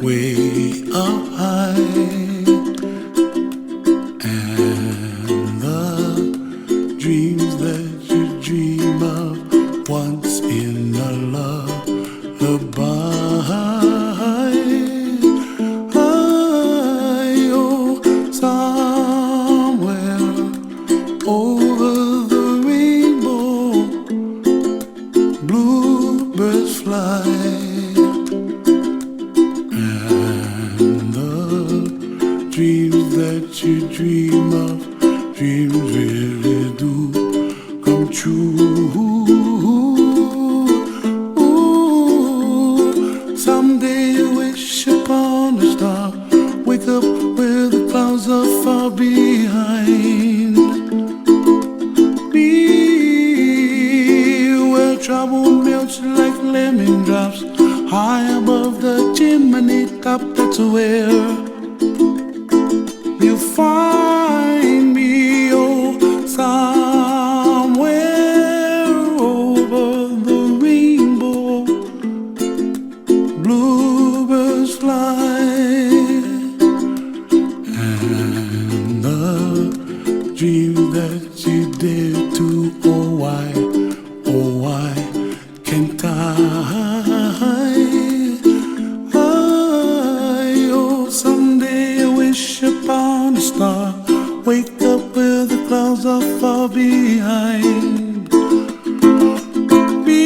way up high, and the dreams that you dream of once in a lullaby. Oh, somewhere over the rainbow, bluebirds fly. Dreams that you dream of, dreams really do come true. Ooh, someday you wish upon a star, wake up where the clouds are far behind. Be where trouble melts like lemon drops, high above the chimney top. That's where you find me, oh, somewhere over the rainbow, bluebirds fly, and the dream that you dare to, oh why can't I? Upon a star, wake up where the clouds are far behind. Be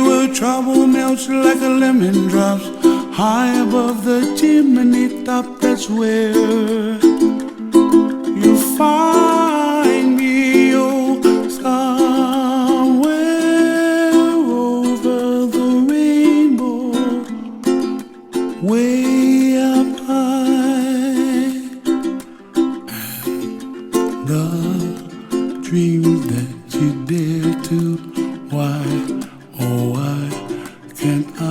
where trouble melts like a lemon drops, high above the chimney top. That's where you find me, oh, somewhere over the rainbow, way up high, and the dreams that you dare to, why, oh why can't I?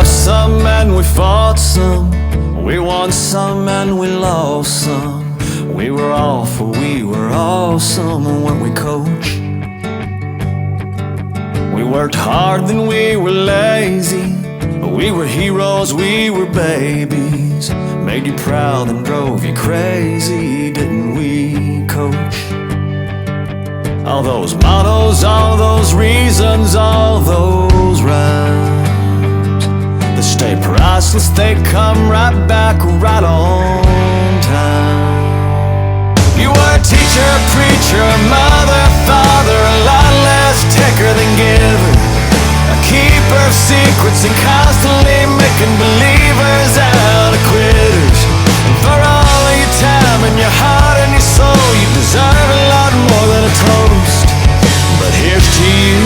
Some and we fought some, we won some and we lost some. We were awful, we were awesome when we coached. We worked hard, then we were lazy. We were heroes, we were babies. Made you proud and drove you crazy, didn't we, coach? All those mottos, all those reasons, all those rhymes, they stay priceless, they come right back right on time. You were a teacher, preacher, mother, father, a lot less taker than giver, a keeper of secrets and constantly making believers out of quitters. And for all of your time and your heart and your soul, you deserve a lot more than a toast. But here's to you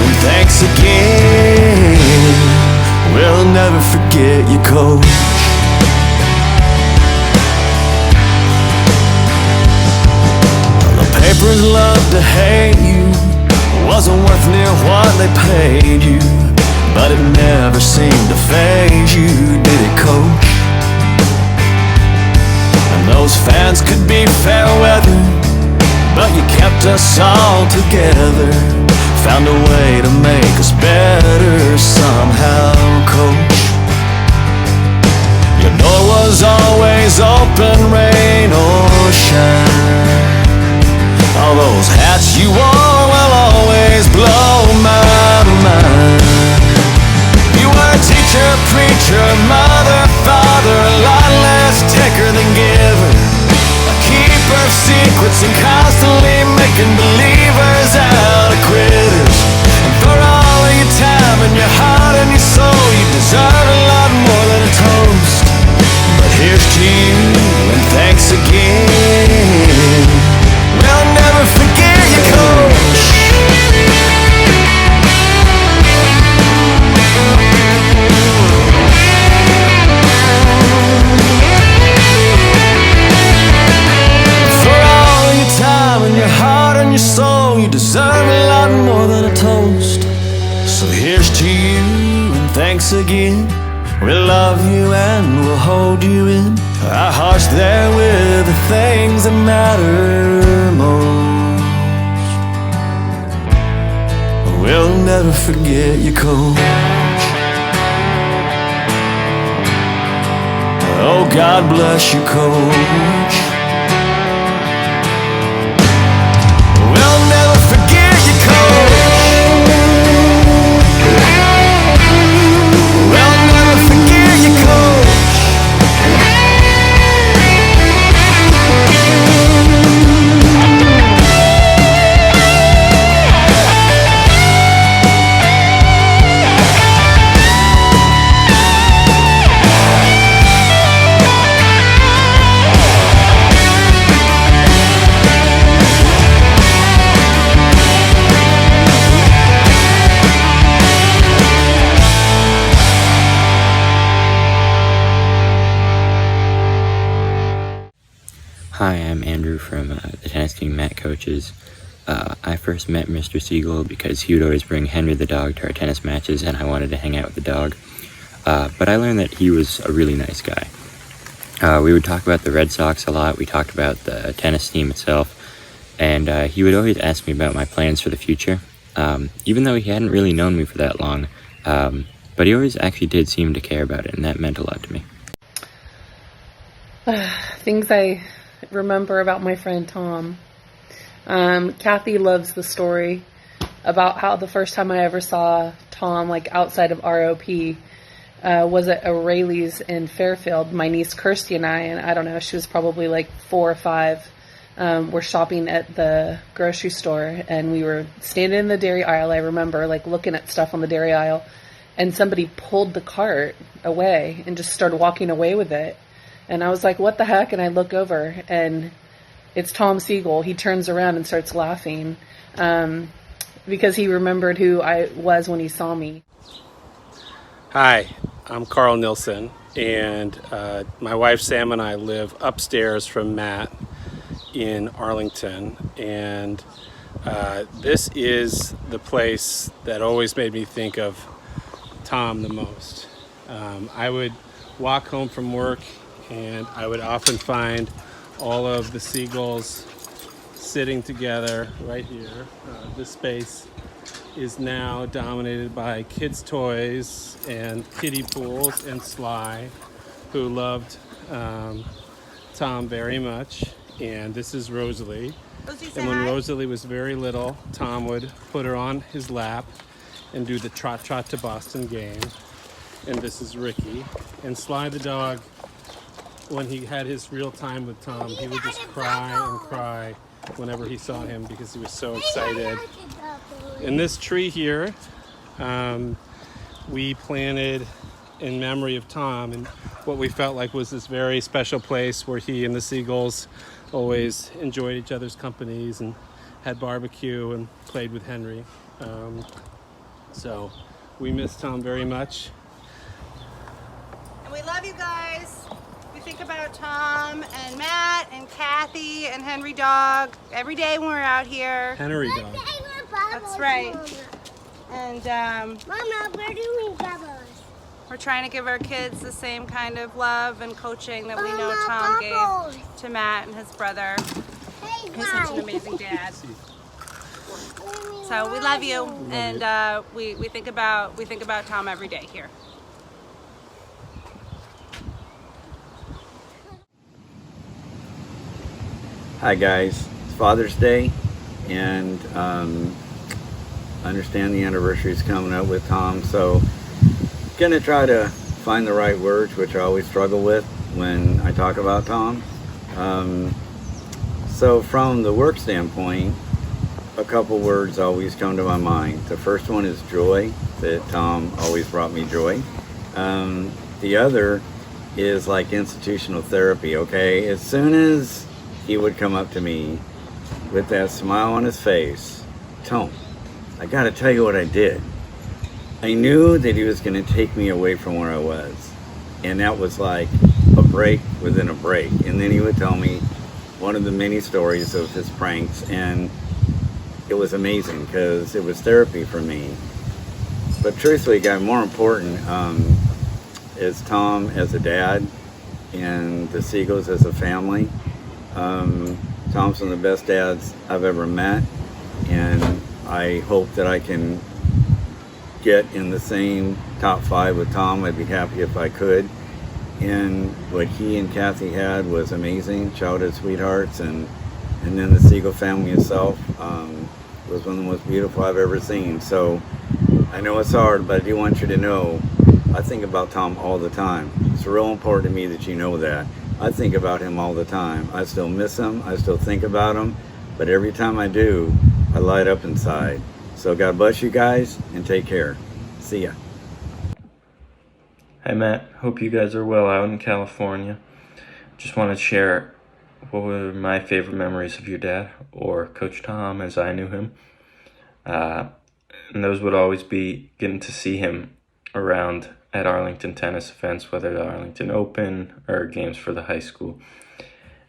and thanks again. We'll never forget you, coach. The papers love to hate you, wasn't worth near what they paid you, but it never seemed to faze you, did it, coach? And those fans could be fair weather, but you kept us all together, found a way to make us better somehow, coach. Your door was always open, rain or things that matter most. We'll never forget you, coach. Oh, God bless you, coach. We'll never forget you, coach. We'll never forget you, coach. Hi, I'm Andrew from the tennis team Matt coaches. I first met Mr. Siegel because he would always bring Henry the dog to our tennis matches, and I wanted to hang out with the dog. But I learned that he was a really nice guy. We would talk about the Red Sox a lot. We talked about the tennis team itself, and he would always ask me about my plans for the future, even though he hadn't really known me for that long. But he always actually did seem to care about it, and that meant a lot to me. Things I remember about my friend Tom. Kathy loves the story about how the first time I ever saw Tom, like outside of ROP, was at O'Reilly's in Fairfield. My niece Kirsty and I don't know, she was probably like 4 or 5, were shopping at the grocery store, and we were standing in the dairy aisle. I remember like looking at stuff on the dairy aisle, and somebody pulled the cart away and just started walking away with it. And I was like, what the heck? And I look over, and it's Tom Siegel. He turns around and starts laughing because he remembered who I was when he saw me. Hi, I'm Carl Nilsson, and my wife Sam and I live upstairs from Matt in Arlington. And this is the place that always made me think of Tom the most. I would walk home from work, and I would often find all of the Siegels sitting together right here. This space is now dominated by kids' toys and kiddie pools and Sly, who loved Tom very much. And this is Rosalie. And when Rosalie was very little, Tom would put her on his lap and do the trot trot to Boston game. And this is Ricky. And Sly the dog, when he had his real time with Tom, he would just cry and cry whenever he saw him because he was so excited. In this tree here, we planted in memory of Tom, and what we felt like was this very special place where he and the Siegels always enjoyed each other's companies and had barbecue and played with Henry. So we miss Tom very much. And we love you guys. We think about Tom and Matt and Kathy and Henry Dog every day when we're out here. Henry Dog. That's right. And Mama, we're doing bubbles. we're trying to give our kids the same kind of love and coaching that we know Mama, Tom bubbles. gave to Matt and his brother. Hey, He's such an amazing dad. So we love you, and we think about Tom every day here. Hi guys, it's Father's Day, and I understand the anniversary is coming up with Tom, so gonna try to find the right words, which I always struggle with when I talk about Tom. So from the work standpoint, a couple words always come to my mind. The first one is joy, that Tom always brought me joy. The other is like institutional therapy, okay? As soon as he would come up to me with that smile on his face, Tom, I gotta tell you what I did. I knew that he was gonna take me away from where I was. And that was like a break within a break. And then he would tell me one of the many stories of his pranks, and it was amazing because it was therapy for me. But truthfully, guy, more important is Tom as a dad and the Siegels as a family. Tom's one of the best dads I've ever met, and I hope that I can get in the same top 5 with Tom. I'd be happy if I could. And what he and Kathy had was amazing, childhood sweethearts, and then the Siegel family itself was one of the most beautiful I've ever seen. So I know it's hard, but I do want you to know I think about Tom all the time. It's real important to me that you know that. I think about him all the time. I still miss him. I still think about him. But every time I do, I light up inside. So God bless you guys and take care. See ya. Hi Matt, hope you guys are well out in California. Just want to share what were my favorite memories of your dad, or Coach Tom as I knew him. And those would always be getting to see him around at Arlington tennis events, whether the Arlington Open or games for the high school.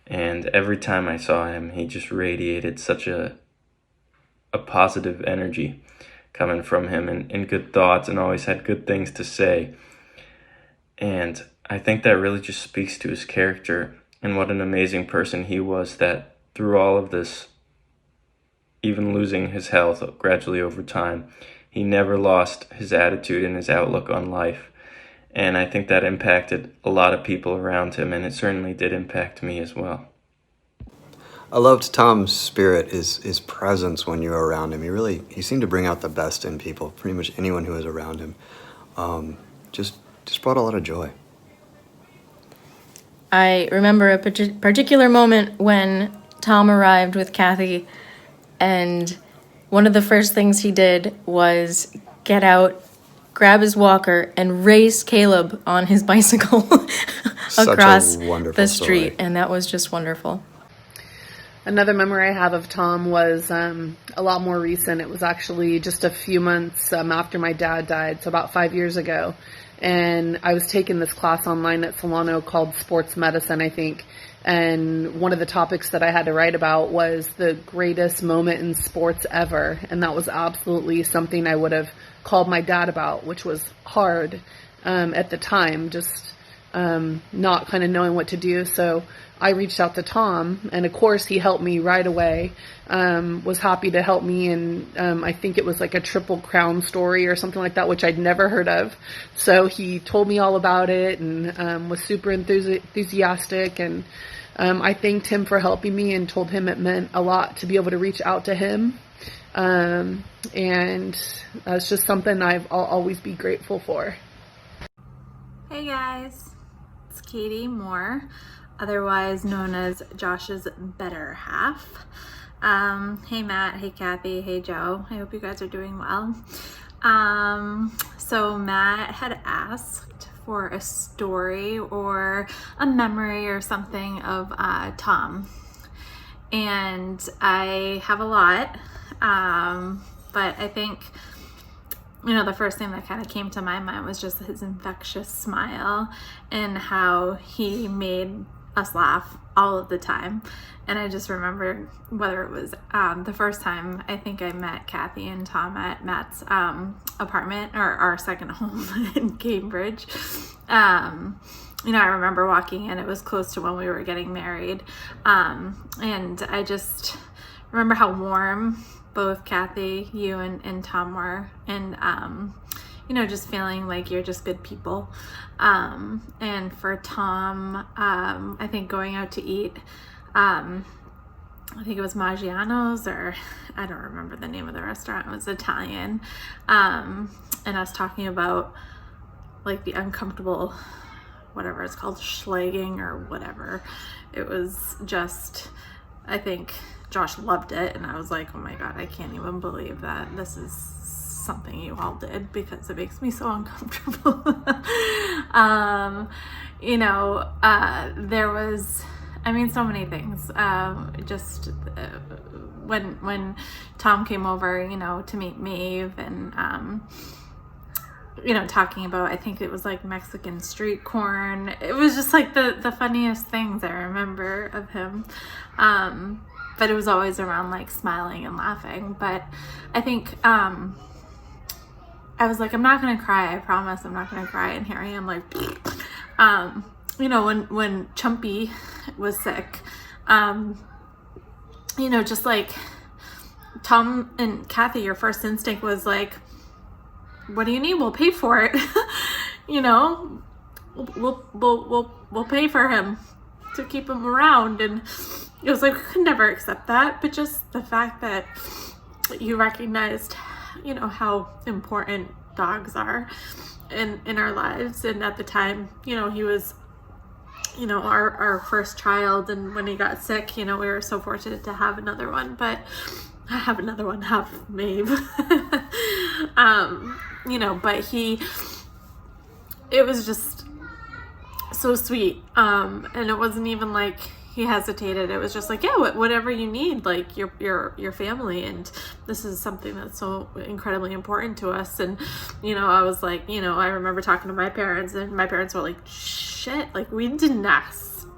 And every time I saw him, he just radiated such a positive energy coming from him, and good thoughts, and always had good things to say. And I think that really just speaks to his character and what an amazing person he was, that through all of this, even losing his health gradually over time, he never lost his attitude and his outlook on life. And I think that impacted a lot of people around him, and it certainly did impact me as well. I loved Tom's spirit, his presence when you were around him. He seemed to bring out the best in people, pretty much anyone who was around him. Just brought a lot of joy. I remember a particular moment when Tom arrived with Kathy, and one of the first things he did was get out, grab his walker, and race Caleb on his bicycle across the street. And that was just wonderful. Another memory I have of Tom was a lot more recent. It was actually just a few months after my dad died, so about 5 years ago. And I was taking this class online at Solano called Sports Medicine, I think. And one of the topics that I had to write about was the greatest moment in sports ever. And that was absolutely something I would have called my dad about, which was hard at the time, just not kind of knowing what to do. So I reached out to Tom, and of course he helped me right away, was happy to help me, and I think it was like a Triple Crown story or something like that, which I'd never heard of. So he told me all about it, and was super enthusiastic, and I thanked him for helping me and told him it meant a lot to be able to reach out to him. And it's just something I'll always be grateful for. Hey guys, it's Katie Moore, otherwise known as Josh's better half. Hey Matt, hey Kathy, hey Joe. I hope you guys are doing well. So Matt had asked for a story or a memory or something of Tom. And I have a lot, but I think, you know, the first thing that kind of came to my mind was just his infectious smile and how he made us laugh all of the time. And I just remember whether it was the first time I think I met Kathy and Tom at Matt's apartment, or our second home in Cambridge. You know, I remember walking in, it was close to when we were getting married. And I just remember how warm both Kathy, you and Tom were. And, you know, just feeling like you're just good people. And for Tom, I think going out to eat, I think it was Maggiano's, or I don't remember the name of the restaurant. It was Italian. And us talking about like the uncomfortable, whatever it's called, schlagging or whatever. It was just, I think Josh loved it, and I was like, oh my God, I can't even believe that this is something you all did, because it makes me so uncomfortable. You know, there was, I mean, so many things. Just when Tom came over, you know, to meet Maeve, and you know, talking about, I think it was like Mexican street corn. It was just like the funniest things I remember of him. But it was always around like smiling and laughing. But I think I was like, I'm not gonna cry, I promise I'm not gonna cry. And here I am like, you know, when Chumpy was sick, Just like Tom and Kathy, your first instinct was like, what do you need? We'll pay for it. We'll pay for him to keep him around. And it was like, we could never accept that. But just the fact that you recognized, how important dogs are in our lives. And at the time, he was, our first child. And when he got sick, we were so fortunate to have another one. But I have another one, have Maeve. But it was just so sweet. And it wasn't even like he hesitated. It was just like, yeah, whatever you need, like your family. And this is something that's so incredibly important to us. And, I was like, I remember talking to my parents, and my parents were like, shit, like we didn't ask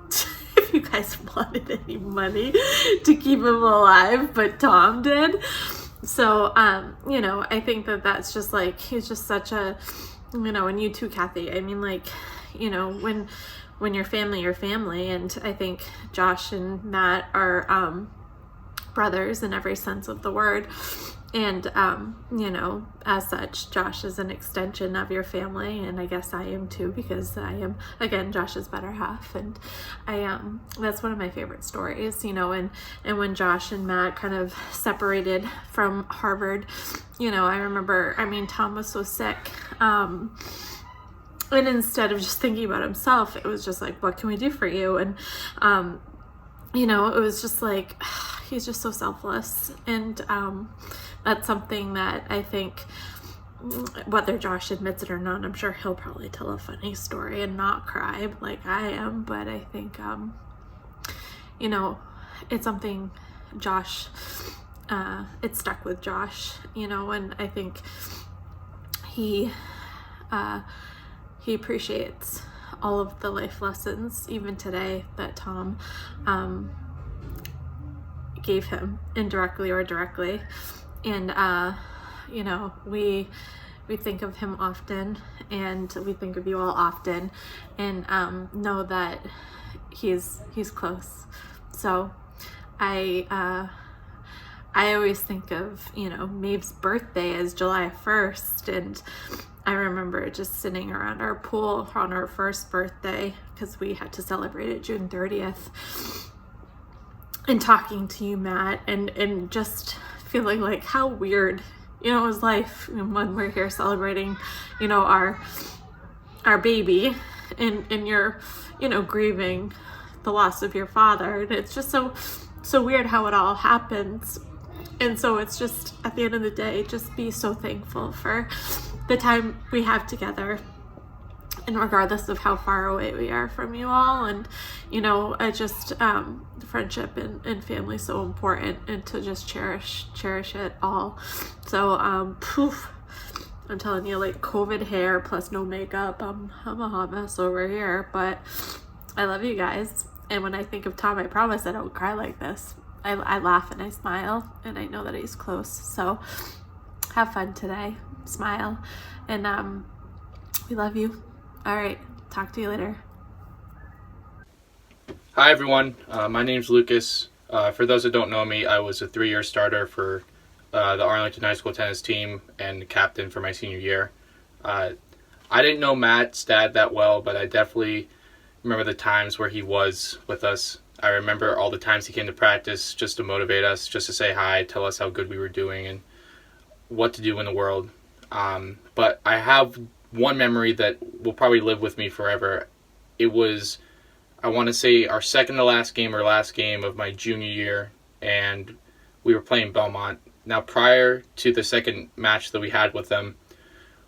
if you guys wanted any money to keep him alive, but Tom did. So, I think that's just like, he's just such a, and you too, Kathy. I mean, like, when you're family, and I think Josh and Matt are brothers in every sense of the word. And, as such, Josh is an extension of your family, and I guess I am too, because I am, again, Josh's better half, and that's one of my favorite stories, and when Josh and Matt kind of separated from Harvard, I remember, Tom was so sick, and instead of just thinking about himself, it was just like, what can we do for you? And, it was just like, he's just so selfless. And that's something that I think, whether Josh admits it or not, I'm sure he'll probably tell a funny story and not cry like I am. But I think, it's something Josh, it stuck with Josh, and I think he appreciates all of the life lessons, even today, that Tom gave him, indirectly or directly. And we think of him often, and we think of you all often, and know that he's close. So I always think of Maeve's birthday as July 1st, and I remember just sitting around our pool on our first birthday, because we had to celebrate it June 30th, and talking to you, Matt, and just feeling like how weird, is life when we're here celebrating, our baby, and you're, grieving the loss of your father. And it's just so weird how it all happens. And so it's just, at the end of the day, just be so thankful for the time we have together, and regardless of how far away we are from you all. And I just friendship and family is so important, and to just cherish it all. So I'm telling you, like, COVID hair plus no makeup, I'm a hot mess over here. But I love you guys, and when I think of Tom, I promise I don't cry like this. I laugh and I smile, and I know that he's close. So have fun today, smile, and we love you. All right, talk to you later. Hi everyone, my name's Lucas. For those that don't know me, I was a 3-year starter for the Arlington High School tennis team and captain for my senior year. I didn't know Matt's dad that well, but I definitely remember the times where he was with us. I remember all the times he came to practice just to motivate us, just to say hi, tell us how good we were doing and what to do in the world. But I have one memory that will probably live with me forever. It was, I want to say, our second to last game or last game of my junior year, and we were playing Belmont. Now, prior to the second match that we had with them,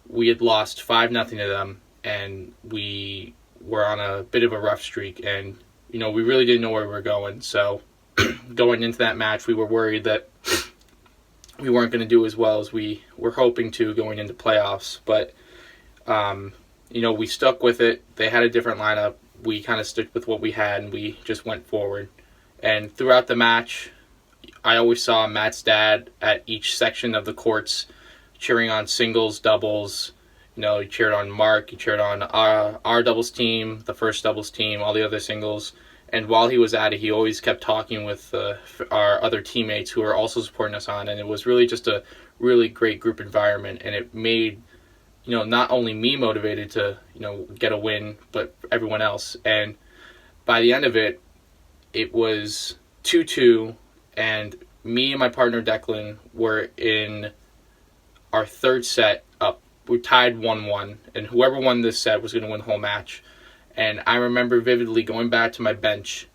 we had lost 5-0 to them, and we were on a bit of a rough streak, and we really didn't know where we were going. So going into that match, we were worried that we weren't going to do as well as we were hoping to going into playoffs. But we stuck with it. They had a different lineup. We kind of stuck with what we had, and we just went forward. And throughout the match, I always saw Matt's dad at each section of the courts cheering on singles, doubles. He cheered on Mark, he cheered on our doubles team, the first doubles team, all the other singles. And while he was at it, he always kept talking with our other teammates who were also supporting us on. And it was really just a really great group environment. And it made, not only me motivated to, get a win, but everyone else. And by the end of it, it was 2-2. And me and my partner Declan were in our third set up. We tied 1-1. And whoever won this set was going to win the whole match. And I remember vividly going back to my bench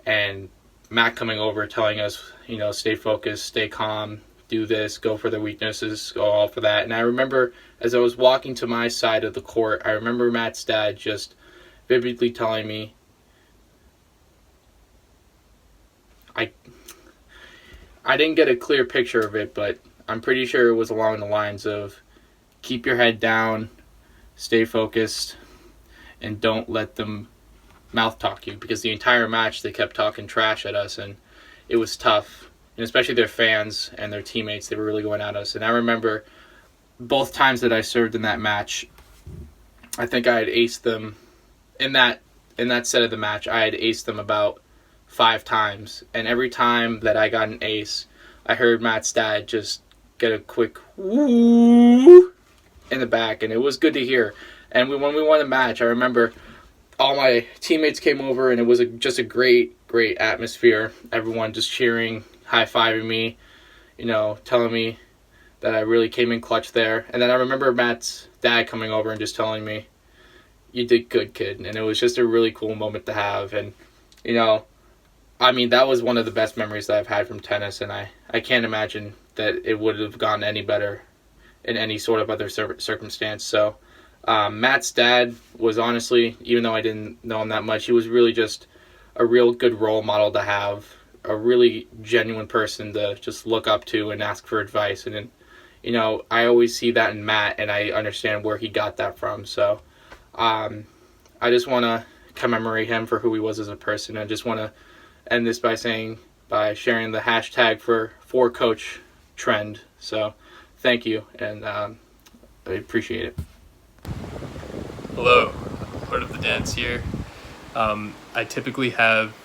and Matt coming over telling us, stay focused, stay calm, do this, go for the weaknesses, go all for that. And I remember as I was walking to my side of the court, I remember Matt's dad just vividly telling me, I didn't get a clear picture of it, but I'm pretty sure it was along the lines of keep your head down, stay focused, and don't let them mouth talk you, because the entire match they kept talking trash at us, and it was tough. And especially their fans and their teammates, they were really going at us. And I remember both times that I served in that match, I think I had aced them in that set of the match. I had aced them about 5 times, and every time that I got an ace, I heard Matt's dad just get a quick woo in the back, and it was good to hear. And when we won the match, I remember all my teammates came over, and it was just a great, great atmosphere. Everyone just cheering, high-fiving me, telling me that I really came in clutch there. And then I remember Matt's dad coming over and just telling me, you did good, kid. And it was just a really cool moment to have. And, that was one of the best memories that I've had from tennis, and I can't imagine that it would have gone any better in any sort of other circumstance. So Matt's dad was honestly, even though I didn't know him that much, he was really just a real good role model to have, a really genuine person to just look up to and ask for advice. And I always see that in Matt, and I understand where he got that from. So I just want to commemorate him for who he was as a person. I just want to end this by sharing the hashtag for Coach trend. So thank you, and I appreciate it. Hello, Lord of the Dance here. I typically have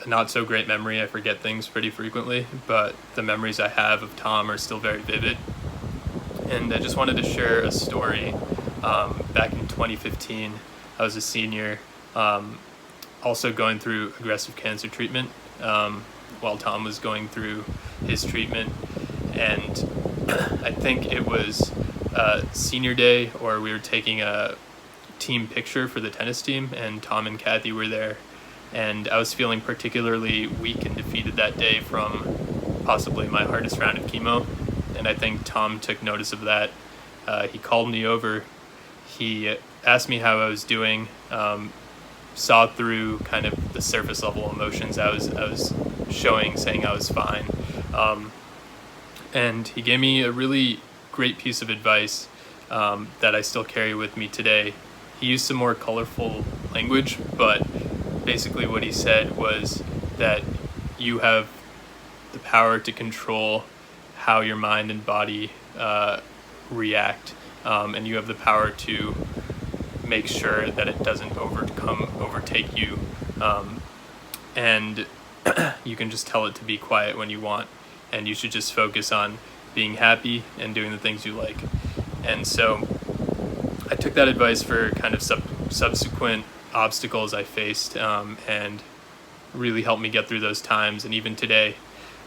a not so great memory. I forget things pretty frequently, but the memories I have of Tom are still very vivid. And I just wanted to share a story. Back in 2015, I was a senior, also going through aggressive cancer treatment while Tom was going through his treatment. And I think it was senior day, or we were taking a team picture for the tennis team, and Tom and Kathy were there. And I was feeling particularly weak and defeated that day from possibly my hardest round of chemo. And I think Tom took notice of that. He called me over. He asked me how I was doing, saw through kind of the surface level emotions I was showing, saying I was fine. And he gave me a really great piece of advice that I still carry with me today. He used some more colorful language, but basically what he said was that you have the power to control how your mind and body react, and you have the power to make sure that it doesn't overtake you, and you can just tell it to be quiet when you want, and you should just focus on being happy and doing the things you like. And so I took that advice for kind of subsequent obstacles I faced, and really helped me get through those times. And even today,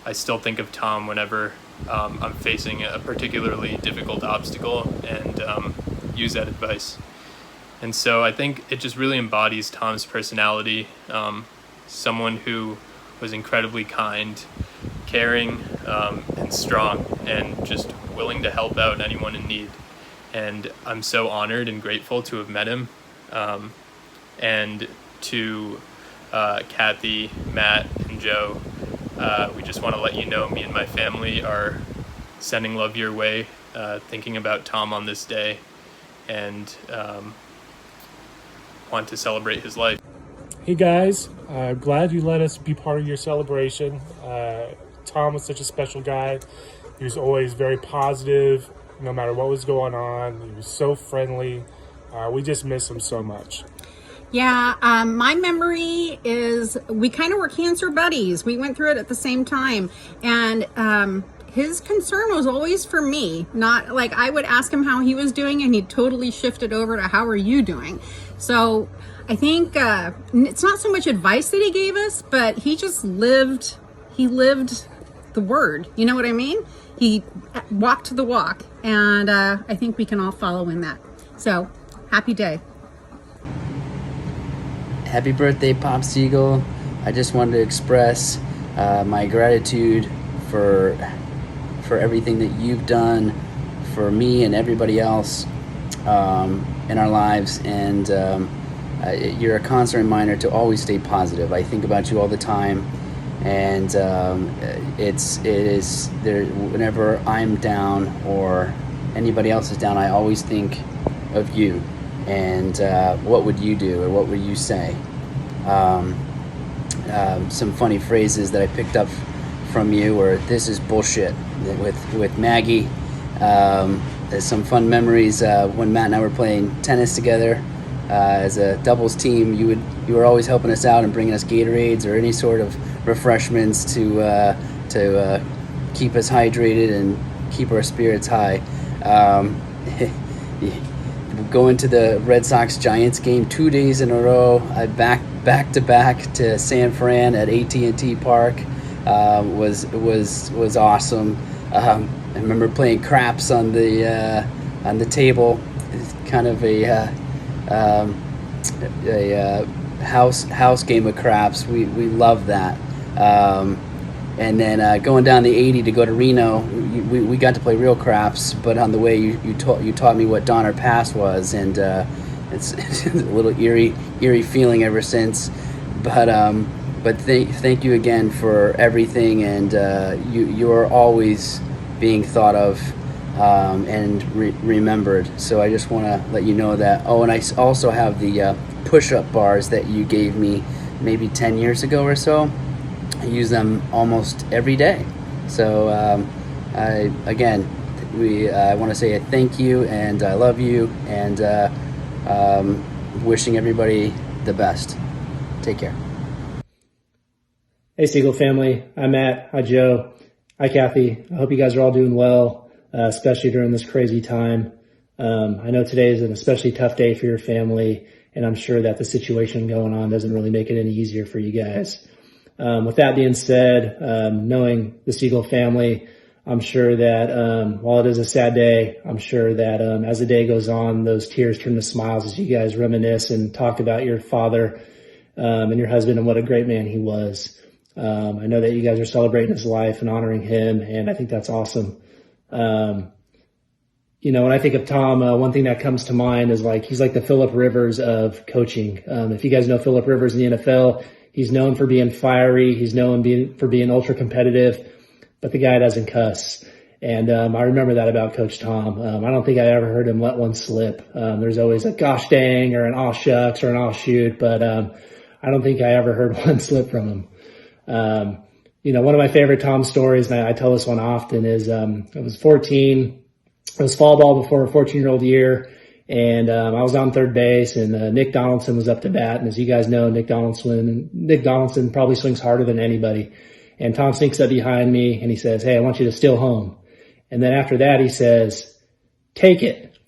I still think of Tom whenever I'm facing a particularly difficult obstacle, and use that advice. And so I think it just really embodies Tom's personality, someone who was incredibly kind, caring, and strong, and just willing to help out anyone in need. And I'm so honored and grateful to have met him, and to Kathy, Matt, and Joe. We just want to let you know me and my family are sending love your way, thinking about Tom on this day, and want to celebrate his life. Hey guys, glad you let us be part of your celebration. Tom was such a special guy. He was always very positive, no matter what was going on. He was so friendly. We just miss him so much. Yeah, my memory is we kind of were cancer buddies. We went through it at the same time. And his concern was always for me. Not like I would ask him how he was doing and he'd totally shifted over to how are you doing? So I think it's not so much advice that he gave us, but he just lived the word. You know what I mean? He walked the walk. And I think we can all follow in that. So happy day. Happy birthday, Pop Siegel. I just wanted to express my gratitude for everything that you've done for me and everybody else in our lives. And you're a constant reminder to always stay positive. I think about you all the time. And it is there whenever I'm down or anybody else is down, I always think of you. And what would you do or what would you say? Some funny phrases that I picked up from you were "this is bullshit" with Maggie. There's some fun memories when Matt and I were playing tennis together as a doubles team. You were always helping us out and bringing us Gatorades or any sort of refreshments to keep us hydrated and keep our spirits high. Going to the Red Sox Giants game 2 days in a row, back to back to San Fran at AT&T Park was awesome. I remember playing craps on the table, kind of a house game of craps. We love that. And then going down the 80 to go to Reno, we got to play real craps. But on the way, you taught me what Donner Pass was, and it's a little eerie feeling ever since. But thank you again for everything, and you are always being thought of and remembered. So I just want to let you know that. Oh, and I also have the push-up bars that you gave me maybe 10 years ago or so. I use them almost every day. So I want to say a thank you, and I love you, and wishing everybody the best. Take care. Hey, Siegel family. Hi, Matt. Hi, Joe. Hi, Kathy. I hope you guys are all doing well, especially during this crazy time. I know today is an especially tough day for your family, and I'm sure that the situation going on doesn't really make it any easier for you guys. With that being said, knowing the Siegel family, I'm sure that while it is a sad day, I'm sure that as the day goes on, those tears turn to smiles as you guys reminisce and talk about your father and your husband and what a great man he was. I know that you guys are celebrating his life and honoring him, and I think that's awesome. When I think of Tom, one thing that comes to mind is he's like the Phillip Rivers of coaching. If you guys know Phillip Rivers in the NFL, he's known for being fiery. He's known for being ultra competitive, but the guy doesn't cuss. And I remember that about Coach Tom. I don't think I ever heard him let one slip. There's always a gosh dang or an aw shucks or an aw shoot, but I don't think I ever heard one slip from him. One of my favorite Tom stories, and I tell this one often, is I was 14. It was fall ball before a 14-year-old year. And I was on third base, and Nick Donaldson was up to bat. And as you guys know, Nick Donaldson probably swings harder than anybody. And Tom sneaks up behind me, and he says, "Hey, I want you to steal home." And then after that, he says, "Take it."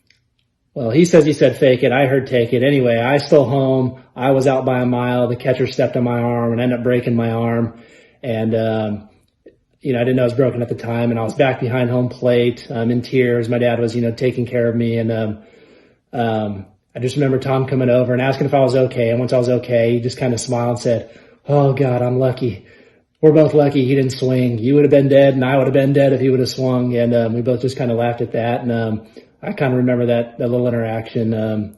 Well, he said fake it. I heard take it. Anyway, I stole home. I was out by a mile. The catcher stepped on my arm and ended up breaking my arm. And I didn't know it was broken at the time. And I was back behind home plate in tears. My dad was, taking care of me. And I just remember Tom coming over and asking if I was okay. And once I was okay, he just kind of smiled and said, "Oh, God, I'm lucky. We're both lucky he didn't swing. You would have been dead, and I would have been dead if he would have swung." And we both just kind of laughed at that. And I kind of remember that little interaction,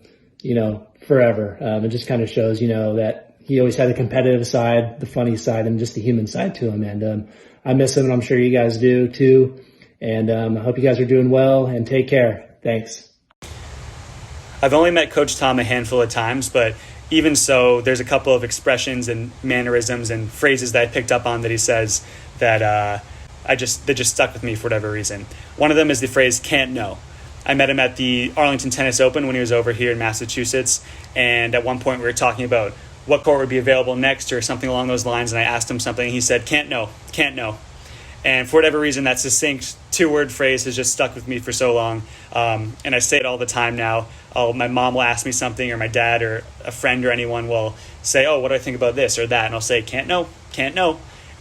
forever. It just kind of shows, that he always had a competitive side, the funny side, and just the human side to him. And I miss him, and I'm sure you guys do too. And I hope you guys are doing well, and take care. Thanks. I've only met Coach Tom a handful of times, but even so, there's a couple of expressions and mannerisms and phrases that I picked up on that he says that that just stuck with me for whatever reason. One of them is the phrase "can't know," I met him at the Arlington Tennis Open when he was over here in Massachusetts. And at one point we were talking about what court would be available next or something along those lines. And I asked him something, and he said, can't know. And for whatever reason, that succinct 2-word phrase has just stuck with me for so long. And I say it all the time now. My mom will ask me something, or my dad or a friend or anyone will say, oh, what do I think about this or that? And I'll say, can't know.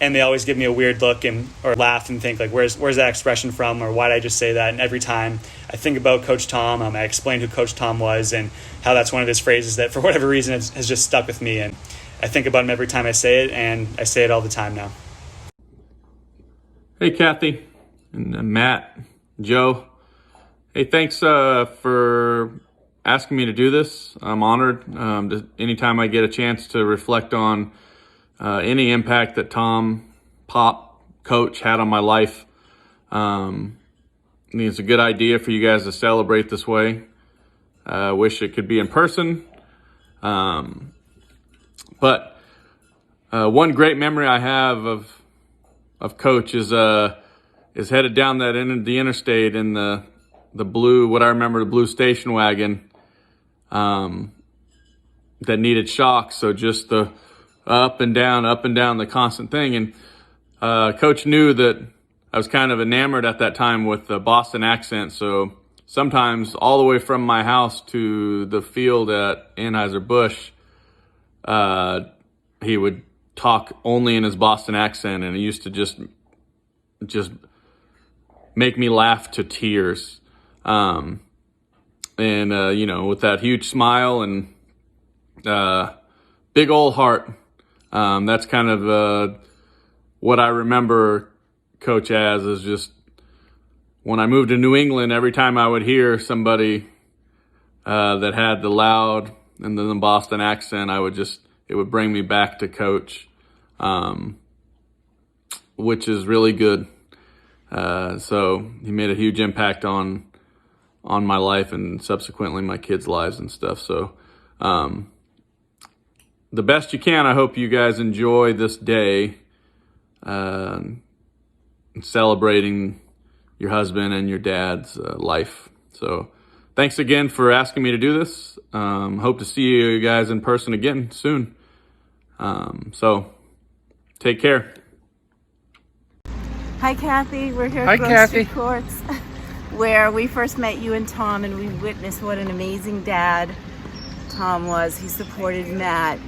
And they always give me a weird look or laugh and think, like, where's that expression from, or why did I just say that? And every time I think about Coach Tom, I explain who Coach Tom was and how that's one of his phrases that for whatever reason has just stuck with me. And I think about him every time I say it, and I say it all the time now. Hey, Kathy and Matt, Joe. Hey, thanks for asking me to do this. I'm honored. Anytime I get a chance to reflect on any impact that Tom, Pop, Coach had on my life, I think it's a good idea for you guys to celebrate this way. I wish it could be in person. But one great memory I have of Coach is headed down the interstate in the blue, what I remember, the blue station wagon that needed shocks. So just the up and down, the constant thing. And Coach knew that I was kind of enamored at that time with the Boston accent. So sometimes all the way from my house to the field at Anheuser-Busch, he would talk only in his Boston accent, and it used to just make me laugh to tears. With that huge smile and big old heart, that's kind of what I remember Coach as, is just when I moved to New England, every time I would hear somebody that had the loud and then the Boston accent, it would bring me back to Coach, which is really good. So he made a huge impact on my life and subsequently my kids' lives and stuff. So the best you can. I hope you guys enjoy this day, celebrating your husband and your dad's life. So thanks again for asking me to do this. Hope to see you guys in person again soon. So take care. Hi, Kathy. We're here Hi, at Grocery Kathy. Courts, where we first met you and Tom, and we witnessed what an amazing dad Tom was. He supported Matt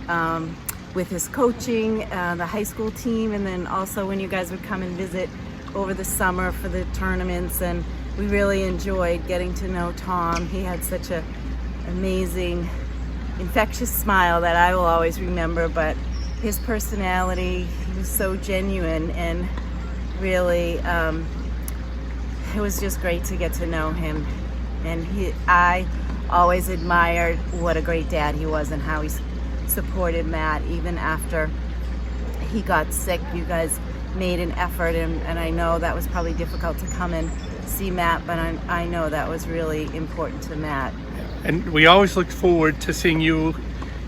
with his coaching, the high school team, and then also when you guys would come and visit over the summer for the tournaments. And we really enjoyed getting to know Tom. He had such an amazing, infectious smile that I will always remember, but his personality, he was so genuine, and really it was just great to get to know him. And I always admired what a great dad he was and how he supported Matt even after he got sick. You guys made an effort, and I know that was probably difficult to come and see Matt, but I know that was really important to Matt. And we always looked forward to seeing you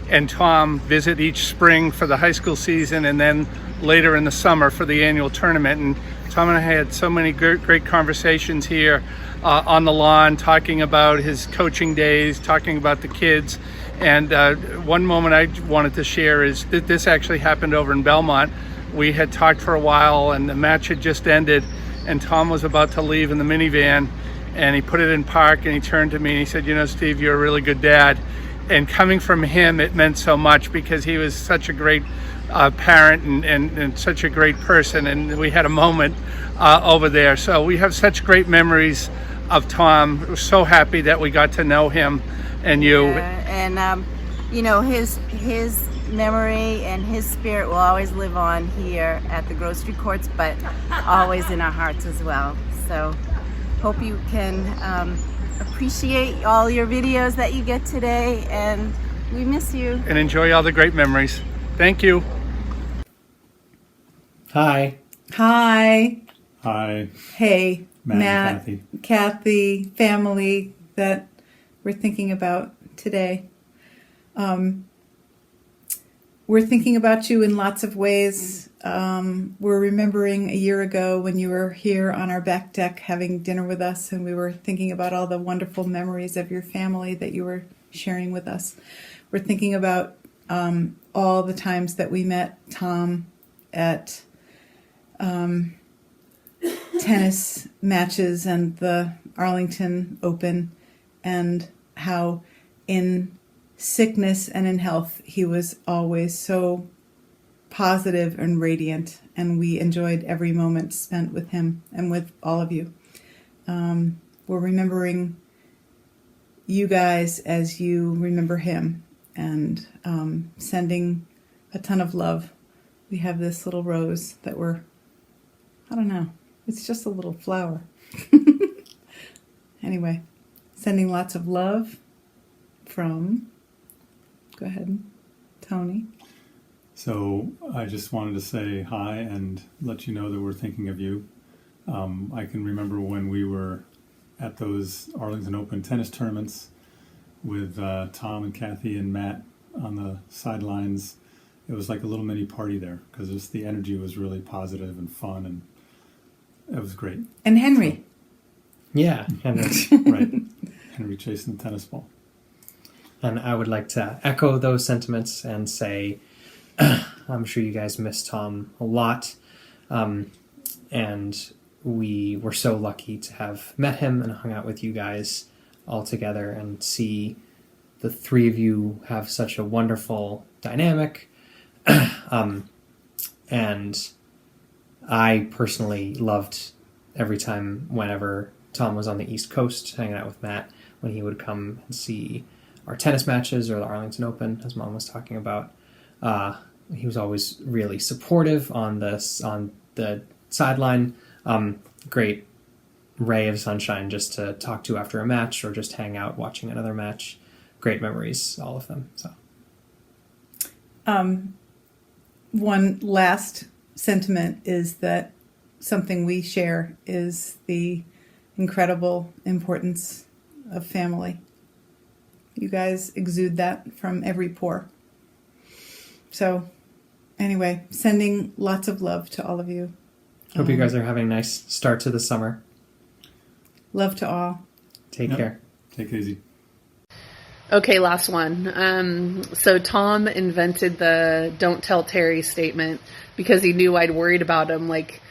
and Tom visit each spring for the high school season, and then later in the summer for the annual tournament. And Tom and I had so many great conversations here on the lawn, talking about his coaching days, talking about the kids. And one moment I wanted to share is that this actually happened over in Belmont. We had talked for a while, and the match had just ended, and Tom was about to leave in the minivan, and he put it in park, and he turned to me and he said, Steve, you're a really good dad. And coming from him, it meant so much, because he was such a great parent and such a great person. And we had a moment over there. So we have such great memories of Tom. We're so happy that we got to know him and you. And his memory and his spirit will always live on here at the Grocery Courts, but always in our hearts as well. So hope you can appreciate all your videos that you get today, and we miss you. And enjoy all the great memories. Thank you. Hi. Hi. Hi. Hey, Matt Matt, Kathy, family that we're thinking about today. we're thinking about you in lots of ways. We're remembering a year ago when you were here on our back deck having dinner with us, and we were thinking about all the wonderful memories of your family that you were sharing with us. We're thinking about all the times that we met Tom at tennis matches and the Arlington Open, and how in sickness and in health he was always so positive and radiant, and we enjoyed every moment spent with him and with all of you. We're remembering you guys as you remember him, and sending a ton of love. We have this little rose that I don't know, it's just a little flower. Anyway, sending lots of love from, go ahead, Tony. So I just wanted to say hi and let you know that we're thinking of you. I can remember when we were at those Arlington Open tennis tournaments with Tom and Kathy and Matt on the sidelines. It was like a little mini party there because just the energy was really positive and fun, and it was great. And Henry. Yeah, Henry. Right. Henry chasing the tennis ball. And I would like to echo those sentiments and say, I'm sure you guys miss Tom a lot. And we were so lucky to have met him and hung out with you guys all together and see the three of you have such a wonderful dynamic. And I personally loved every time whenever Tom was on the East Coast hanging out with Matt, when he would come and see our tennis matches or the Arlington Open, as Mom was talking about. He was always really supportive on the sideline. Great ray of sunshine just to talk to after a match or just hang out watching another match. Great memories, all of them. So, one last sentiment is that something we share is the incredible importance of family. You guys exude that from every pore. So anyway, sending lots of love to all of you. Hope you guys are having a nice start to the summer. Love to all. Take care. Take it easy. Okay, last one. So Tom invented the "Don't tell Terry" statement because he knew I'd worried about him, like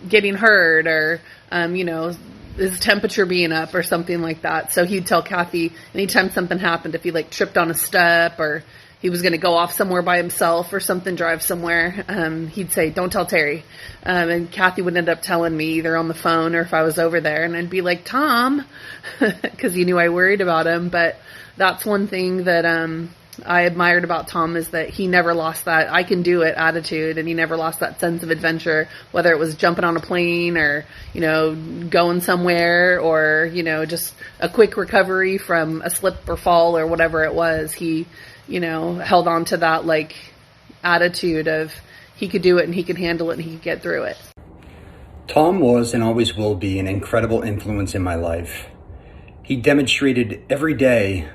getting hurt or, his temperature being up or something like that. So he'd tell Kathy anytime something happened, if he tripped on a step or he was going to go off somewhere by himself or something, drive somewhere, he'd say, "Don't tell Terry." And Kathy would end up telling me either on the phone or if I was over there, and I'd be like, "Tom," because he knew I worried about him. But that's one thing that I admired about Tom, is that he never lost that "I can do it" attitude, and he never lost that sense of adventure, whether it was jumping on a plane or, going somewhere or, just a quick recovery from a slip or fall or whatever it was. He, held on to that attitude of he could do it and he could handle it and he could get through it. Tom was and always will be an incredible influence in my life. He demonstrated every day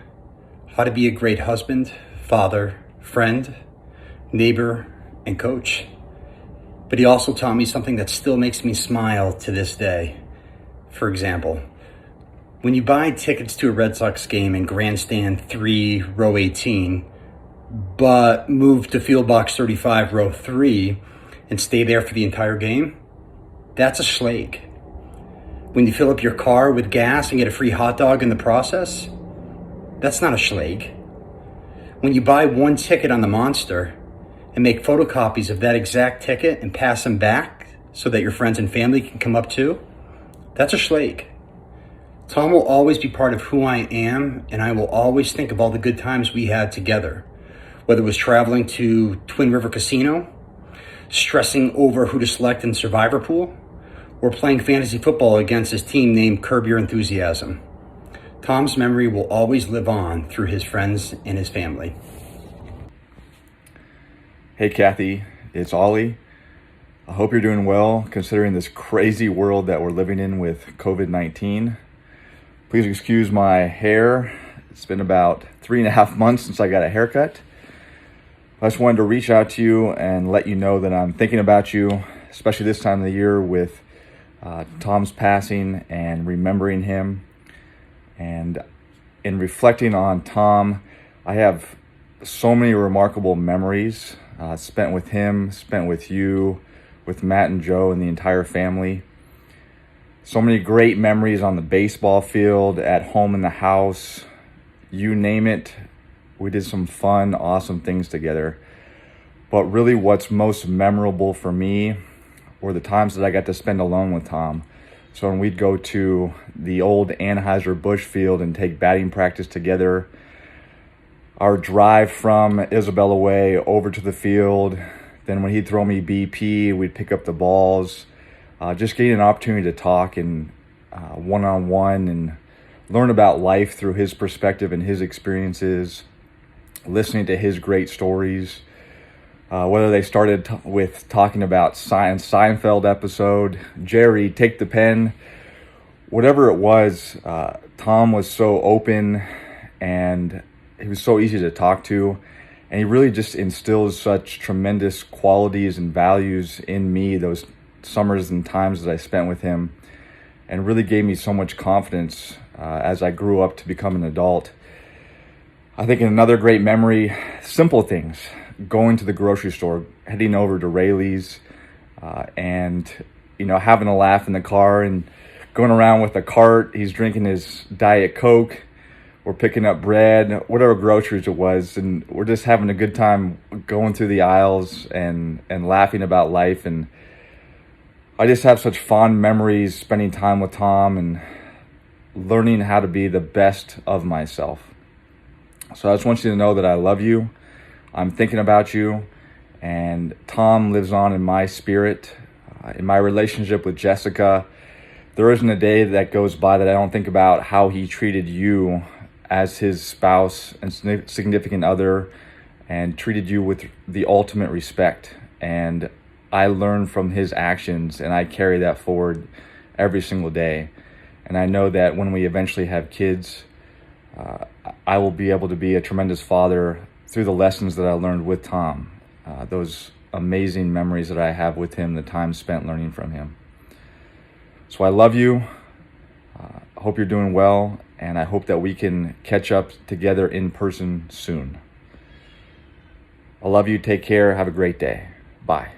how to be a great husband, father, friend, neighbor, and coach. But he also taught me something that still makes me smile to this day. For example, when you buy tickets to a Red Sox game in Grandstand 3, row 18, but move to Field Box 35, row 3, and stay there for the entire game, that's a schlag. When you fill up your car with gas and get a free hot dog in the process, that's not a schlag. When you buy one ticket on the Monster and make photocopies of that exact ticket and pass them back so that your friends and family can come up too, that's a schlag. Tom will always be part of who I am, and I will always think of all the good times we had together, whether it was traveling to Twin River Casino, stressing over who to select in Survivor Pool, or playing fantasy football against his team named Curb Your Enthusiasm. Tom's memory will always live on through his friends and his family. Hey Kathy, it's Ollie. I hope you're doing well considering this crazy world that we're living in with COVID-19. Please excuse my hair. It's been about 3.5 months since I got a haircut. I just wanted to reach out to you and let you know that I'm thinking about you, especially this time of the year with Tom's passing and remembering him. And in reflecting on Tom, I have so many remarkable memories spent with him, spent with you, with Matt and Joe and the entire family. So many great memories on the baseball field, at home in the house, you name it. We did some fun, awesome things together. But really what's most memorable for me were the times that I got to spend alone with Tom. So when we'd go to the old Anheuser-Busch field and take batting practice together, our drive from Isabella Way over to the field, then when he'd throw me BP, we'd pick up the balls, just getting an opportunity to talk and one-on-one and learn about life through his perspective and his experiences, listening to his great stories, whether they started with talking about Seinfeld episode, Jerry, take the pen, whatever it was. Tom was so open and he was so easy to talk to, and he really just instills such tremendous qualities and values in me those summers and times that I spent with him, and really gave me so much confidence as I grew up to become an adult. I think another great memory, simple things, going to the grocery store, heading over to Rayleigh's, and having a laugh in the car and going around with a cart. He's drinking his Diet Coke. We're picking up bread, whatever groceries it was, and we're just having a good time going through the aisles and laughing about life. And I just have such fond memories spending time with Tom and learning how to be the best of myself. So I just want you to know that I love you. I'm thinking about you, and Tom lives on in my spirit. In my relationship with Jessica, there isn't a day that goes by that I don't think about how he treated you as his spouse and significant other, and treated you with the ultimate respect. And I learn from his actions, and I carry that forward every single day. And I know that when we eventually have kids, I will be able to be a tremendous father through the lessons that I learned with Tom, those amazing memories that I have with him, the time spent learning from him. So I love you. I hope you're doing well, and I hope that we can catch up together in person soon. I love you. Take care. Have a great day. Bye.